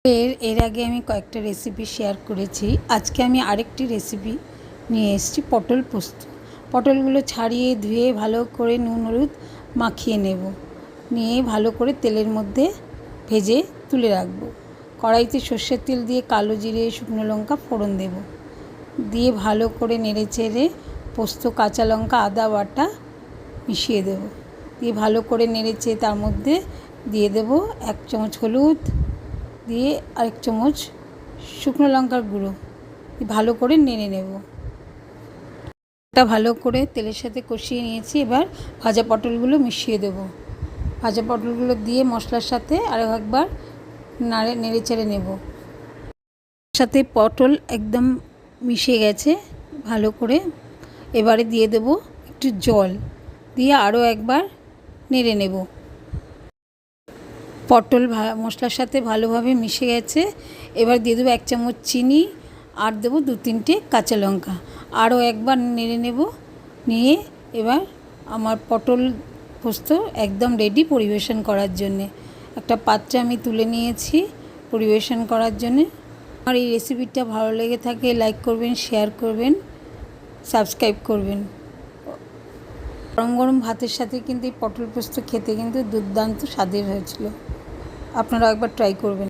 এর আগে আমি কয়েকটা রেসিপি শেয়ার করেছি। আজকে আমি আরেকটি রেসিপি নিয়ে এসেছি, পটল পোস্ত। পটলগুলো ছাড়িয়ে ধুয়ে ভালো করে নুন হলুদ মাখিয়ে নেব, নিয়ে ভালো করে তেলের মধ্যে ভেজে তুলে রাখবো। কড়াইতে সর্ষের তেল দিয়ে কালো জিরে শুকনো লঙ্কা ফোড়ন দেব, দিয়ে ভালো করে নেড়ে চেড়ে পোস্ত কাঁচা লঙ্কা আদা বাটা মিশিয়ে দেব, দিয়ে ভালো করে নেড়ে চেড়ে তার মধ্যে দিয়ে দেব 1 চামচ হলুদ, দিয়ে আরেক চামচ শুকনো লঙ্কার গুঁড়ো, ভালো করে নেড়ে নেব। এটা ভালো করে তেলের সাথে কষিয়ে নিয়েছি। এবার ভাজা পটলগুলো মিশিয়ে দেব। ভাজা পটলগুলো দিয়ে মশলার সাথে আরও একবার নেড়ে চেড়ে নেব। সাথে পটল একদম মিশে গেছে ভালো করে। এবারে দিয়ে দেব একটু জল, দিয়ে আরও একবার নেড়ে নেব। পটল মশলার সাথে ভালোভাবে মিশে গেছে। এবার দিয়ে দেবো 1 চামচ চিনি, আর দেবো 2-3টে কাঁচা লঙ্কা। আরও একবার নেড়ে নেব। নিয়ে এবার আমার পটল পোস্ত একদম রেডি পরিবেশন করার জন্যে। একটা পাত্রে আমি তুলে নিয়েছি পরিবেশন করার জন্যে। আমার এই রেসিপিটা ভালো লেগে থাকে লাইক করবেন, শেয়ার করবেন, সাবস্ক্রাইব করবেন। গরম গরম ভাতের সাথে কিন্তু এই পটল পোস্ত খেতে কিন্তু দুর্দান্ত স্বাদের হয়েছিল। আপনারা একবার ট্রাই করবেন।